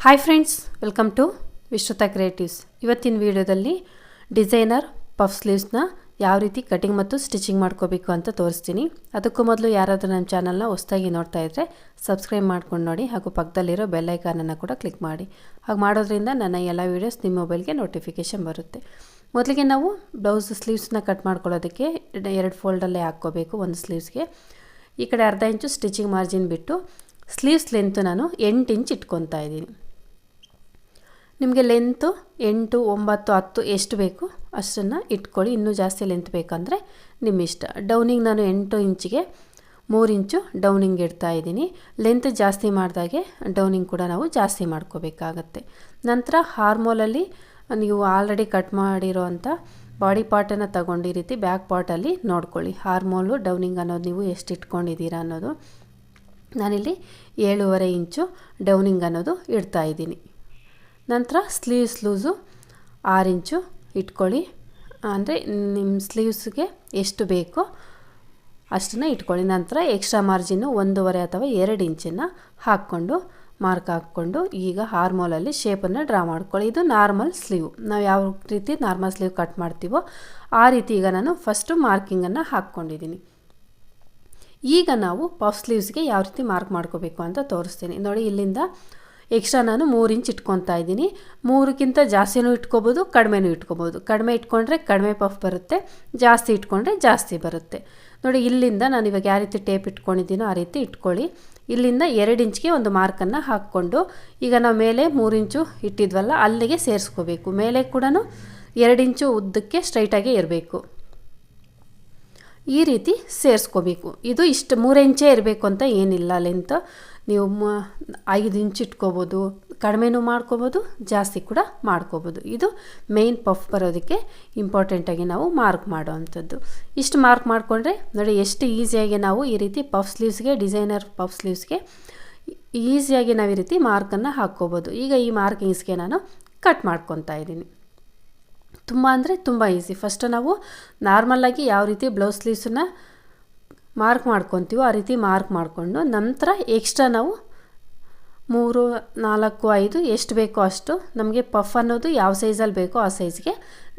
Hi friends, welcome to Vishruta creatives. ಇವತ್ತಿನ ವಿಡಿಯೋದಲ್ಲಿ designer puff ಸ್ಲೀವ್ಸ್ನ ಯಾವ ರೀತಿ ಕಟಿಂಗ್ ಮತ್ತು ಸ್ಟಿಚಿಂಗ್ ಮಾಡ್ಕೋಬೇಕು ಅಂತ ತೋರಿಸ್ತೀನಿ. ಅದಕ್ಕೂ ಮೊದಲು ಯಾರಾದರೂ ನಮ್ಮ ಚಾನಲ್ನ ಹೊಸದಾಗಿ ನೋಡ್ತಾ ಇದ್ದರೆ ಸಬ್ಸ್ಕ್ರೈಬ್ ಮಾಡ್ಕೊಂಡು ನೋಡಿ, ಹಾಗೂ ಪಕ್ಕದಲ್ಲಿರೋ ಬೆಲ್ ಐಕಾನನ್ನು ಕೂಡ ಕ್ಲಿಕ್ ಮಾಡಿ. ಹಾಗೆ ಮಾಡೋದ್ರಿಂದ ನನ್ನ ಎಲ್ಲ ವೀಡಿಯೋಸ್ ನಿಮ್ಮ ಮೊಬೈಲ್ಗೆ ನೋಟಿಫಿಕೇಷನ್ ಬರುತ್ತೆ. ಮೊದಲಿಗೆ ನಾವು ಬ್ಲೌಸ್ ಸ್ಲೀವ್ಸ್ನ ಕಟ್ ಮಾಡ್ಕೊಳ್ಳೋದಕ್ಕೆ 2 ಫೋಲ್ಡಲ್ಲೇ ಹಾಕ್ಕೋಬೇಕು. ಒಂದು ಸ್ಲೀವ್ಸ್ಗೆ ಈ ಕಡೆ ಅರ್ಧ ಇಂಚು ಸ್ಟಿಚಿಂಗ್ ಮಾರ್ಜಿನ್ ಬಿಟ್ಟು ಸ್ಲೀವ್ಸ್ ಲೆಂತು ನಾನು 8 ಇಂಚ್ ಇಟ್ಕೊತಾ ಇದ್ದೀನಿ. ನಿಮಗೆ ಲೆಂತು 8, 9, 10 ಎಷ್ಟು ಬೇಕು ಅಷ್ಟನ್ನು ಇಟ್ಕೊಳ್ಳಿ. ಇನ್ನೂ ಜಾಸ್ತಿ ಲೆಂತ್ ಬೇಕಂದರೆ ನಿಮ್ಮ ಇಷ್ಟ. ಡೌನಿಂಗ್ ನಾನು 8 ಇಂಚಿಗೆ 3 ಇಂಚು ಡೌನಿಂಗ್ ಇಡ್ತಾ ಇದ್ದೀನಿ. ಲೆಂತ್ ಜಾಸ್ತಿ ಮಾಡಿದಾಗೆ ಡೌನಿಂಗ್ ಕೂಡ ನಾವು ಜಾಸ್ತಿ ಮಾಡ್ಕೋಬೇಕಾಗತ್ತೆ. ನಂತರ ಹಾರ್ಮೋಲಲ್ಲಿ ನೀವು ಆಲ್ರೆಡಿ ಕಟ್ ಮಾಡಿರೋ ಅಂಥ ಬಾಡಿ ಪಾರ್ಟನ್ನು ತಗೊಂಡು ಈ ರೀತಿ ಬ್ಯಾಕ್ ಪಾರ್ಟಲ್ಲಿ ನೋಡ್ಕೊಳ್ಳಿ. ಹಾರ್ಮೋಲು ಡೌನಿಂಗ್ ಅನ್ನೋದು ನೀವು ಎಷ್ಟು ಇಟ್ಕೊಂಡಿದ್ದೀರಾ ಅನ್ನೋದು. ನಾನಿಲ್ಲಿ 7.5 ಇಂಚು ಡೌನಿಂಗ್ ಅನ್ನೋದು ಇಡ್ತಾ ಇದ್ದೀನಿ. ನಂತರ ಸ್ಲೀವ್ಸ್ ಲೂಸು 6 ಇಂಚು ಇಟ್ಕೊಳ್ಳಿ. ಅಂದರೆ ನಿಮ್ಮ ಸ್ಲೀವ್ಸ್ಗೆ ಎಷ್ಟು ಬೇಕೋ ಅಷ್ಟನ್ನು ಇಟ್ಕೊಳ್ಳಿ. ನಂತರ ಎಕ್ಸ್ಟ್ರಾ ಮಾರ್ಜಿನ್ನು 1.5 ಅಥವಾ 2 ಇಂಚನ್ನು ಹಾಕ್ಕೊಂಡು ಮಾರ್ಕ್ ಹಾಕ್ಕೊಂಡು ಈಗ ಹಾರ್ಮೋಲಲ್ಲಿ ಶೇಪನ್ನು ಡ್ರಾ ಮಾಡ್ಕೊಳ್ಳಿ. ಇದು ನಾರ್ಮಲ್ ಸ್ಲೀವ್. ನಾವು ಯಾವ ರೀತಿ ನಾರ್ಮಲ್ ಸ್ಲೀವ್ ಕಟ್ ಮಾಡ್ತೀವೋ ಆ ರೀತಿ ಈಗ ನಾನು ಫಸ್ಟು ಮಾರ್ಕಿಂಗನ್ನು ಹಾಕ್ಕೊಂಡಿದ್ದೀನಿ. ಈಗ ನಾವು ಪಫ್ ಸ್ಲೀವ್ಸ್ಗೆ ಯಾವ ರೀತಿ ಮಾರ್ಕ್ ಮಾಡ್ಕೋಬೇಕು ಅಂತ ತೋರಿಸ್ತೀನಿ ನೋಡಿ. ಇಲ್ಲಿಂದ ಎಕ್ಸ್ಟ್ರಾ ನಾನು 3 ಇಂಚ್ ಇಟ್ಕೊತಾ ಇದ್ದೀನಿ. 3ಕ್ಕಿಂತ ಜಾಸ್ತಿನೂ ಇಟ್ಕೋಬೋದು, ಕಡಿಮೆನೂ ಇಟ್ಕೋಬೋದು. ಕಡಿಮೆ ಇಟ್ಕೊಂಡ್ರೆ ಕಡಿಮೆ ಪಫ್ ಬರುತ್ತೆ, ಜಾಸ್ತಿ ಇಟ್ಕೊಂಡ್ರೆ ಜಾಸ್ತಿ ಬರುತ್ತೆ ನೋಡಿ. ಇಲ್ಲಿಂದ ನಾನು ಇವಾಗ ಯಾವ ರೀತಿ ಟೇಪ್ ಇಟ್ಕೊಂಡಿದ್ದೀನೋ ಆ ರೀತಿ ಇಟ್ಕೊಳ್ಳಿ. ಇಲ್ಲಿಂದ 2 ಇಂಚ್ಗೆ ಒಂದು ಮಾರ್ಕನ್ನು ಹಾಕ್ಕೊಂಡು ಈಗ ನಾವು ಮೇಲೆ 3 ಇಂಚು ಇಟ್ಟಿದ್ವಲ್ಲ ಅಲ್ಲಿಗೆ ಸೇರಿಸ್ಕೋಬೇಕು. ಮೇಲೆ ಕೂಡ 2 ಇಂಚು ಉದ್ದಕ್ಕೆ ಸ್ಟ್ರೈಟಾಗೇ ಇರಬೇಕು. ಈ ರೀತಿ ಸೇರಿಸ್ಕೋಬೇಕು. ಇದು ಇಷ್ಟು 3 ಇಂಚೇ ಇರಬೇಕು ಅಂತ ಏನಿಲ್ಲ ಲೆಂತ್. ನೀವು 5 ಇಂಚ್ ಇಟ್ಕೋಬೋದು, ಕಡಿಮೆನೂ ಮಾಡ್ಕೋಬೋದು, ಜಾಸ್ತಿ ಕೂಡ ಮಾಡ್ಕೋಬೋದು. ಇದು ಮೇನ್ ಪಫ್ ಬರೋದಕ್ಕೆ ಇಂಪಾರ್ಟೆಂಟಾಗಿ ನಾವು ಮಾರ್ಕ್ ಮಾಡೋ ಅಂಥದ್ದು. ಇಷ್ಟು ಮಾರ್ಕ್ ಮಾಡಿಕೊಂಡ್ರೆ ನೋಡಿ ಎಷ್ಟು ಈಸಿಯಾಗಿ ನಾವು ಈ ರೀತಿ ಪಫ್ ಸ್ಲೀವ್ಸ್ಗೆ, ಡಿಸೈನರ್ ಪಫ್ ಸ್ಲೀವ್ಸ್ಗೆ ಈಸಿಯಾಗಿ ನಾವು ಈ ರೀತಿ ಮಾರ್ಕನ್ನು ಹಾಕ್ಕೋಬೋದು. ಈಗ ಈ ಮಾರ್ಕಿಂಗ್ಸ್ಗೆ ನಾನು ಕಟ್ ಮಾಡ್ಕೊತಾ ಇದ್ದೀನಿ. ತುಂಬ ಅಂದರೆ ತುಂಬ ಈಸಿ. ಫಸ್ಟ್ ನಾವು ನಾರ್ಮಲಾಗಿ ಯಾವ ರೀತಿ ಬ್ಲೌಸ್ ಸ್ಲೀವ್ಸನ್ನು ಮಾರ್ಕ್ ಮಾಡ್ಕೊತೀವೋ ಆ ರೀತಿ ಮಾರ್ಕ್ ಮಾಡಿಕೊಂಡು ನಂತರ ಎಕ್ಸ್ಟ್ರಾ ನಾವು 3, 4, 5 ಎಷ್ಟು ಬೇಕೋ ಅಷ್ಟು ನಮಗೆ ಪಫ್ ಅನ್ನೋದು ಯಾವ ಸೈಜಲ್ಲಿ ಬೇಕೋ ಆ ಸೈಜ್ಗೆ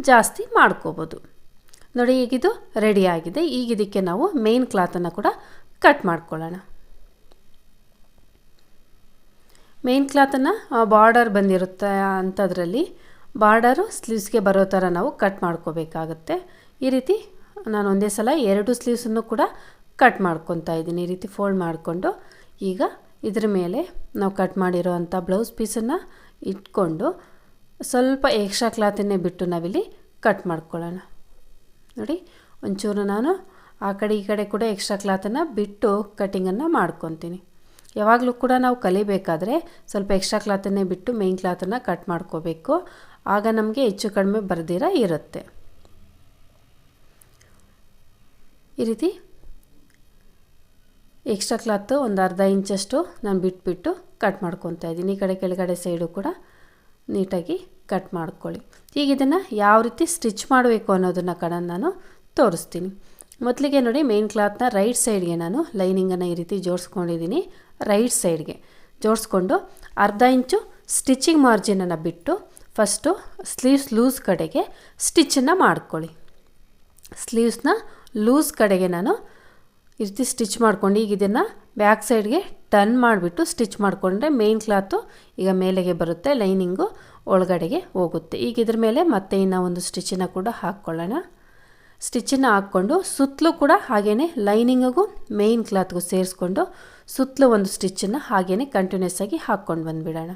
ಜಾಸ್ತಿ ಮಾಡ್ಕೋಬೋದು ನೋಡಿ. ಈಗಿದು ರೆಡಿ ಆಗಿದೆ. ಈಗ ಇದಕ್ಕೆ ನಾವು ಮೇನ್ ಕ್ಲಾತನ್ನು ಕೂಡ ಕಟ್ ಮಾಡ್ಕೊಳ್ಳೋಣ. ಮೇನ್ ಕ್ಲಾತನ್ನು ಬಾರ್ಡರ್ ಬಂದಿರುತ್ತೆ ಅಂಥದ್ರಲ್ಲಿ ಬಾರ್ಡರು ಸ್ಲೀವ್ಸ್ಗೆ ಬರೋ ಥರ ನಾವು ಕಟ್ ಮಾಡ್ಕೋಬೇಕಾಗತ್ತೆ. ಈ ರೀತಿ ನಾನು ಒಂದೇ ಸಲ 2 ಸ್ಲೀವ್ಸನ್ನು ಕೂಡ ಕಟ್ ಮಾಡ್ಕೊತಾ ಇದ್ದೀನಿ. ಈ ರೀತಿ ಫೋಲ್ಡ್ ಮಾಡಿಕೊಂಡು ಈಗ ಇದ್ರ ಮೇಲೆ ನಾವು ಕಟ್ ಮಾಡಿರೋ ಅಂಥ ಬ್ಲೌಸ್ ಪೀಸನ್ನು ಇಟ್ಕೊಂಡು ಸ್ವಲ್ಪ ಎಕ್ಸ್ಟ್ರಾ ಕ್ಲಾತನ್ನೇ ಬಿಟ್ಟು ನಾವಿಲ್ಲಿ ಕಟ್ ಮಾಡ್ಕೊಳ್ಳೋಣ ನೋಡಿ. ಒಂಚೂರು ನಾನು ಆ ಕಡೆ ಈ ಕಡೆ ಕೂಡ ಎಕ್ಸ್ಟ್ರಾ ಕ್ಲಾತನ್ನು ಬಿಟ್ಟು ಕಟ್ಟಿಂಗನ್ನು ಮಾಡ್ಕೊತೀನಿ. ಯಾವಾಗಲೂ ಕೂಡ ನಾವು ಕಲಿಬೇಕಾದ್ರೆ ಸ್ವಲ್ಪ ಎಕ್ಸ್ಟ್ರಾ ಕ್ಲಾತನ್ನೇ ಬಿಟ್ಟು ಮೇನ್ ಕ್ಲಾತನ್ನು ಕಟ್ ಮಾಡ್ಕೋಬೇಕು. ಆಗ ನಮಗೆ ಹೆಚ್ಚು ಕಡಿಮೆ ಬರ್ದಿರ ಇರುತ್ತೆ. ಈ ರೀತಿ ಎಕ್ಸ್ಟ್ರಾ ಕ್ಲಾತು ಒಂದು ಅರ್ಧ ಇಂಚಷ್ಟು ನಾನು ಬಿಟ್ಬಿಟ್ಟು ಕಟ್ ಮಾಡ್ಕೊತಾ ಇದ್ದೀನಿ. ಈ ಕಡೆ ಕೆಳಗಡೆ ಸೈಡು ಕೂಡ ನೀಟಾಗಿ ಕಟ್ ಮಾಡ್ಕೊಳ್ಳಿ. ಈಗ ಇದನ್ನು ಯಾವ ರೀತಿ ಸ್ಟಿಚ್ ಮಾಡಬೇಕು ಅನ್ನೋದನ್ನು ಕೂಡ ನಾನು ತೋರಿಸ್ತೀನಿ. ಮೊದಲಿಗೆ ನೋಡಿ, ಮೇನ್ ಕ್ಲಾತ್ನ ರೈಟ್ ಸೈಡ್ಗೆ ನಾನು ಲೈನಿಂಗನ್ನು ಈ ರೀತಿ ಜೋಡಿಸ್ಕೊಂಡಿದ್ದೀನಿ. ರೈಟ್ ಸೈಡ್ಗೆ ಜೋಡಿಸ್ಕೊಂಡು ಅರ್ಧ ಇಂಚು ಸ್ಟಿಚಿಂಗ್ ಮಾರ್ಜಿನನ್ನು ಬಿಟ್ಟು ಫಸ್ಟು ಸ್ಲೀವ್ಸ್ ಲೂಸ್ ಕಡೆಗೆ ಸ್ಟಿಚ್ಚನ್ನು ಮಾಡ್ಕೊಳ್ಳಿ. ಸ್ಲೀವ್ಸ್ನ ಲೂಸ್ ಕಡೆಗೆ ನಾನು ಈ ರೀತಿ ಸ್ಟಿಚ್ ಮಾಡ್ಕೊಂಡು ಈಗ ಇದನ್ನು ಬ್ಯಾಕ್ ಸೈಡ್ಗೆ ಟರ್ನ್ ಮಾಡಿಬಿಟ್ಟು ಸ್ಟಿಚ್ ಮಾಡಿಕೊಂಡ್ರೆ ಮೇನ್ ಕ್ಲಾತು ಈಗ ಮೇಲೆಗೆ ಬರುತ್ತೆ, ಲೈನಿಂಗು ಒಳಗಡೆಗೆ ಹೋಗುತ್ತೆ. ಈಗ ಇದ್ರ ಮೇಲೆ ಮತ್ತೆ ಇನ್ನೂ ಒಂದು ಸ್ಟಿಚ್ಚನ್ನು ಕೂಡ ಹಾಕ್ಕೊಳ್ಳೋಣ. ಸ್ಟಿಚ್ಚನ್ನು ಹಾಕ್ಕೊಂಡು ಸುತ್ತಲೂ ಕೂಡ ಹಾಗೇ ಲೈನಿಂಗಿಗೂ ಮೇನ್ ಕ್ಲಾತ್ಗೂ ಸೇರಿಸ್ಕೊಂಡು ಸುತ್ತಲೂ ಒಂದು ಸ್ಟಿಚ್ಚನ್ನು ಹಾಗೇ ಕಂಟಿನ್ಯೂಸ್ ಆಗಿ ಹಾಕ್ಕೊಂಡು ಬಂದುಬಿಡೋಣ.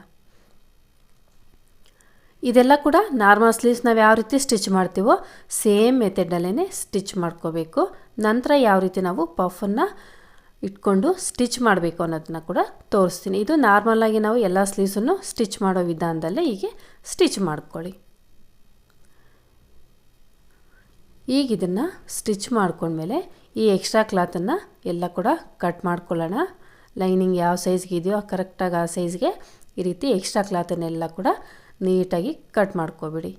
ಇದೆಲ್ಲ ಕೂಡ ನಾರ್ಮಲ್ ಸ್ಲೀವ್ಸ್ ನಾವು ಯಾವ ರೀತಿ ಸ್ಟಿಚ್ ಮಾಡ್ತೀವೋ ಸೇಮ್ ಮೆಥಡಲ್ಲೇ ಸ್ಟಿಚ್ ಮಾಡ್ಕೋಬೇಕು. ನಂತರ ಯಾವ ರೀತಿ ನಾವು ಪಫನ್ನು ಇಟ್ಕೊಂಡು ಸ್ಟಿಚ್ ಮಾಡಬೇಕು ಅನ್ನೋದನ್ನ ಕೂಡ ತೋರಿಸ್ತೀನಿ. ಇದು ನಾರ್ಮಲಾಗಿ ನಾವು ಎಲ್ಲ ಸ್ಲೀವ್ಸನ್ನು ಸ್ಟಿಚ್ ಮಾಡೋ ವಿಧಾನದಲ್ಲೇ ಹೀಗೆ ಸ್ಟಿಚ್ ಮಾಡ್ಕೊಳ್ಳಿ. ಈಗ ಇದನ್ನು ಸ್ಟಿಚ್ ಮಾಡ್ಕೊಂಡ್ಮೇಲೆ ಈ ಎಕ್ಸ್ಟ್ರಾ ಕ್ಲಾತನ್ನು ಎಲ್ಲ ಕೂಡ ಕಟ್ ಮಾಡ್ಕೊಳ್ಳೋಣ. ಲೈನಿಂಗ್ ಯಾವ ಸೈಜ್ಗೆ ಇದೆಯೋ ಕರೆಕ್ಟಾಗಿ ಆ ಸೈಜ್ಗೆ ಈ ರೀತಿ ಎಕ್ಸ್ಟ್ರಾ ಕ್ಲಾತನ್ನೆಲ್ಲ ಕೂಡ ನೀಟಾಗಿ ಕಟ್ ಮಾಡ್ಕೊಬಿಡಿ.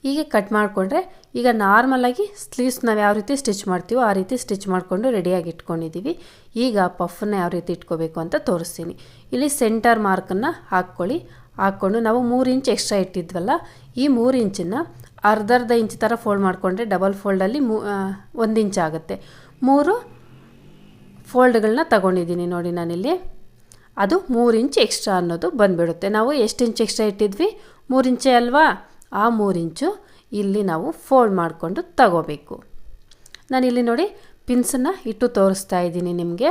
ಹೀಗೆ ಕಟ್ ಮಾಡಿಕೊಂಡ್ರೆ ಈಗ ನಾರ್ಮಲಾಗಿ ಸ್ಲೀವ್ಸ್ ನಾವು ಯಾವ ರೀತಿ ಸ್ಟಿಚ್ ಮಾಡ್ತೀವೋ ಆ ರೀತಿ ಸ್ಟಿಚ್ ಮಾಡಿಕೊಂಡು ರೆಡಿಯಾಗಿ ಇಟ್ಕೊಂಡಿದ್ದೀವಿ. ಈಗ ಪಫನ್ನು ಯಾವ ರೀತಿ ಇಟ್ಕೋಬೇಕು ಅಂತ ತೋರಿಸ್ತೀನಿ. ಇಲ್ಲಿ ಸೆಂಟರ್ ಮಾರ್ಕನ್ನು ಹಾಕ್ಕೊಂಡು ನಾವು 3 ಇಂಚ್ ಎಕ್ಸ್ಟ್ರಾ ಇಟ್ಟಿದ್ವಲ್ಲ, ಈ 3 ಇಂಚನ್ನು ಅರ್ಧ ಇಂಚ್ ಥರ ಫೋಲ್ಡ್ ಮಾಡಿಕೊಂಡ್ರೆ ಡಬಲ್ ಫೋಲ್ಡಲ್ಲಿ 1 ಇಂಚ್ ಆಗುತ್ತೆ. 3 ಫೋಲ್ಡ್ಗಳನ್ನ ತಗೊಂಡಿದ್ದೀನಿ ನೋಡಿ ನಾನಿಲ್ಲಿ. ಅದು 3 ಇಂಚ್ ಎಕ್ಸ್ಟ್ರಾ ಅನ್ನೋದು ಬಂದುಬಿಡುತ್ತೆ. ನಾವು ಎಷ್ಟು ಇಂಚ್ ಎಕ್ಸ್ಟ್ರಾ ಇಟ್ಟಿದ್ವಿ? 3 ಇಂಚೇ ಅಲ್ವಾ? ಆ 3 ಇಂಚು ಇಲ್ಲಿ ನಾವು ಫೋಲ್ಡ್ ಮಾಡಿಕೊಂಡು ತಗೋಬೇಕು. ನಾನಿಲ್ಲಿ ನೋಡಿ ಪಿನ್ಸನ್ನು ಇಟ್ಟು ತೋರಿಸ್ತಾ ಇದ್ದೀನಿ ನಿಮಗೆ.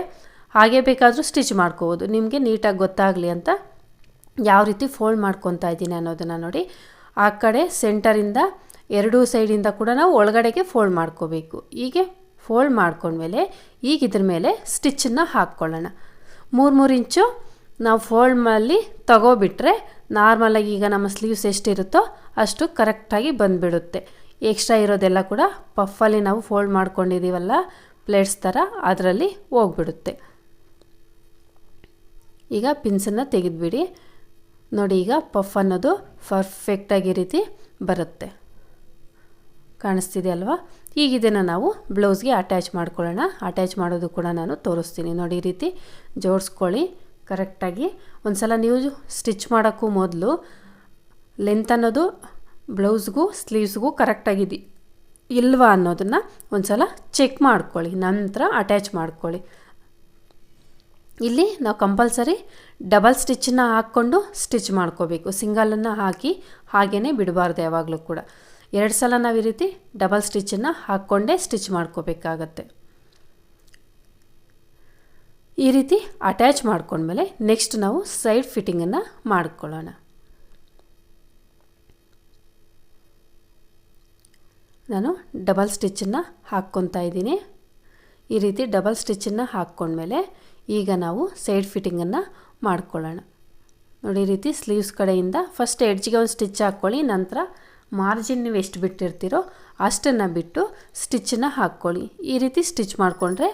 ಹಾಗೆ ಬೇಕಾದರೂ ಸ್ಟಿಚ್ ಮಾಡ್ಕೋಬೋದು, ನಿಮಗೆ ನೀಟಾಗಿ ಗೊತ್ತಾಗಲಿ ಅಂತ ಯಾವ ರೀತಿ ಫೋಲ್ಡ್ ಮಾಡ್ಕೊತಾ ಇದ್ದೀನಿ ಅನ್ನೋದನ್ನು ನೋಡಿ. ಆ ಕಡೆ ಸೆಂಟರಿಂದ 2 ಸೈಡಿಂದ ಕೂಡ ನಾವು ಒಳಗಡೆಗೆ ಫೋಲ್ಡ್ ಮಾಡ್ಕೋಬೇಕು. ಹೀಗೆ ಫೋಲ್ಡ್ ಮಾಡ್ಕೊಂಡ್ಮೇಲೆ ಈಗ ಇದ್ರ ಮೇಲೆ ಸ್ಟಿಚ್ಚನ್ನು ಹಾಕ್ಕೊಳ್ಳೋಣ. 3 ಇಂಚು ನಾವು ಫೋಲ್ಡ್ ಮಾಡಿ ತಗೋಬಿಟ್ರೆ ನಾರ್ಮಲಾಗಿ ಈಗ ನಮ್ಮ ಸ್ಲೀವ್ಸ್ ಎಷ್ಟಿರುತ್ತೋ ಅಷ್ಟು ಕರೆಕ್ಟಾಗಿ ಬಂದುಬಿಡುತ್ತೆ. ಎಕ್ಸ್ಟ್ರಾ ಇರೋದೆಲ್ಲ ಕೂಡ ಪಫಲ್ಲಿ ನಾವು ಫೋಲ್ಡ್ ಮಾಡ್ಕೊಂಡಿದ್ದೀವಲ್ಲ ಪ್ಲೇಟ್ಸ್ ಥರ, ಅದರಲ್ಲಿ ಹೋಗ್ಬಿಡುತ್ತೆ. ಈಗ ಪಿನ್ಸನ್ನು ತೆಗೆದುಬಿಡಿ ನೋಡಿ. ಈಗ ಪಫ್ ಅನ್ನೋದು ಪರ್ಫೆಕ್ಟಾಗಿ ರೀತಿ ಬರುತ್ತೆ, ಕಾಣಿಸ್ತಿದೆ ಅಲ್ವಾ? ಈಗ ಇದನ್ನು ನಾವು ಬ್ಲೌಸ್ಗೆ ಅಟ್ಯಾಚ್ ಮಾಡ್ಕೊಳ್ಳೋಣ. ಅಟ್ಯಾಚ್ ಮಾಡೋದು ಕೂಡ ನಾನು ತೋರಿಸ್ತೀನಿ ನೋಡಿ. ಈ ರೀತಿ ಜೋಡಿಸ್ಕೊಳ್ಳಿ ಕರೆಕ್ಟಾಗಿ. ಒಂದು ಸಲ ನೀವು ಸ್ಟಿಚ್ ಮಾಡೋಕ್ಕೂ ಮೊದಲು ಲೆಂತ್ ಅನ್ನೋದು ಬ್ಲೌಸ್ಗೂ ಸ್ಲೀವ್ಸ್ಗೂ ಕರೆಕ್ಟಾಗಿದೆ ಇಲ್ವಾ ಅನ್ನೋದನ್ನು ಒಂದು ಸಲ ಚೆಕ್ ಮಾಡ್ಕೊಳ್ಳಿ, ನಂತರ ಅಟ್ಯಾಚ್ ಮಾಡ್ಕೊಳ್ಳಿ. ಇಲ್ಲಿ ನಾವು ಕಂಪಲ್ಸರಿ ಡಬಲ್ ಸ್ಟಿಚ್ಚನ್ನು ಹಾಕ್ಕೊಂಡು ಸ್ಟಿಚ್ ಮಾಡ್ಕೋಬೇಕು. ಸಿಂಗಲನ್ನು ಹಾಕಿ ಹಾಗೇ ಬಿಡಬಾರ್ದು ಯಾವಾಗಲೂ ಕೂಡ. 2 ಸಲ ನಾವು ಈ ರೀತಿ ಡಬಲ್ ಸ್ಟಿಚ್ಚನ್ನು ಹಾಕ್ಕೊಂಡೇ ಸ್ಟಿಚ್ ಮಾಡ್ಕೋಬೇಕಾಗತ್ತೆ. ಈ ರೀತಿ ಅಟ್ಯಾಚ್ ಮಾಡ್ಕೊಂಡ್ಮೇಲೆ ನೆಕ್ಸ್ಟ್ ನಾವು ಸೈಡ್ ಫಿಟ್ಟಿಂಗನ್ನು ಮಾಡ್ಕೊಳ್ಳೋಣ. ನಾನು ಡಬಲ್ ಸ್ಟಿಚ್ಚನ್ನು ಹಾಕ್ಕೊತಾ ಇದ್ದೀನಿ. ಈ ರೀತಿ ಡಬಲ್ ಸ್ಟಿಚ್ಚನ್ನು ಹಾಕ್ಕೊಂಡ್ಮೇಲೆ ಈಗ ನಾವು ಸೈಡ್ ಫಿಟ್ಟಿಂಗನ್ನು ಮಾಡ್ಕೊಳ್ಳೋಣ ನೋಡಿ. ಈ ರೀತಿ ಸ್ಲೀವ್ಸ್ ಕಡೆಯಿಂದ ಫಸ್ಟ್ ಎಡ್ಜ್ಗೆ ಒಂದು ಸ್ಟಿಚ್ ಹಾಕ್ಕೊಳ್ಳಿ. ನಂತರ ಮಾರ್ಜಿನ್ ನೀವು ಎಷ್ಟು ಬಿಟ್ಟಿರ್ತೀರೋ ಅಷ್ಟನ್ನು ಬಿಟ್ಟು ಸ್ಟಿಚ್ಚನ್ನು ಹಾಕ್ಕೊಳ್ಳಿ. ಈ ರೀತಿ ಸ್ಟಿಚ್ ಮಾಡಿಕೊಂಡ್ರೆ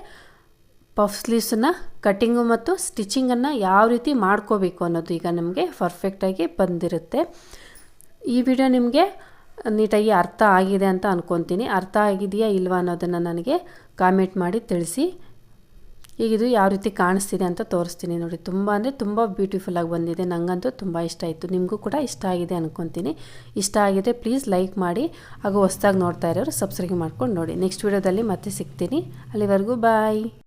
ಪಫ್ ಸ್ಲೀವ್ಸನ್ನು ಕಟ್ಟಿಂಗು ಮತ್ತು ಸ್ಟಿಚಿಂಗನ್ನು ಯಾವ ರೀತಿ ಮಾಡ್ಕೋಬೇಕು ಅನ್ನೋದು ಈಗ ನಮಗೆ ಪರ್ಫೆಕ್ಟಾಗಿ ಬಂದಿರುತ್ತೆ. ಈ ವಿಡಿಯೋ ನಿಮಗೆ ನೀಟಾಗಿ ಅರ್ಥ ಆಗಿದೆ ಅಂತ ಅಂದ್ಕೊತೀನಿ. ಅರ್ಥ ಆಗಿದೆಯಾ ಇಲ್ವಾ ಅನ್ನೋದನ್ನು ನನಗೆ ಕಾಮೆಂಟ್ ಮಾಡಿ ತಿಳಿಸಿ. ಈಗ ಇದು ಯಾವ ರೀತಿ ಕಾಣಿಸ್ತಿದೆ ಅಂತ ತೋರಿಸ್ತೀನಿ ನೋಡಿ. ತುಂಬ ಅಂದರೆ ತುಂಬ ಬ್ಯೂಟಿಫುಲ್ಲಾಗಿ ಬಂದಿದೆ. ನನಗಂತೂ ತುಂಬ ಇಷ್ಟ ಆಯಿತು. ನಿಮಗೂ ಕೂಡ ಇಷ್ಟ ಆಗಿದೆ ಅಂದ್ಕೊತೀನಿ. ಇಷ್ಟ ಆಗಿದ್ರೆ ಪ್ಲೀಸ್ ಲೈಕ್ ಮಾಡಿ, ಹಾಗೂ ಹೊಸ್ದಾಗಿ ನೋಡ್ತಾ ಇರೋರು ಸಬ್ಸ್ಕ್ರೈಬ್ ಮಾಡ್ಕೊಂಡು ನೋಡಿ. ನೆಕ್ಸ್ಟ್ ವಿಡಿಯೋದಲ್ಲಿ ಮತ್ತೆ ಸಿಗ್ತೀನಿ. ಅಲ್ಲಿವರೆಗೂ ಬಾಯ್.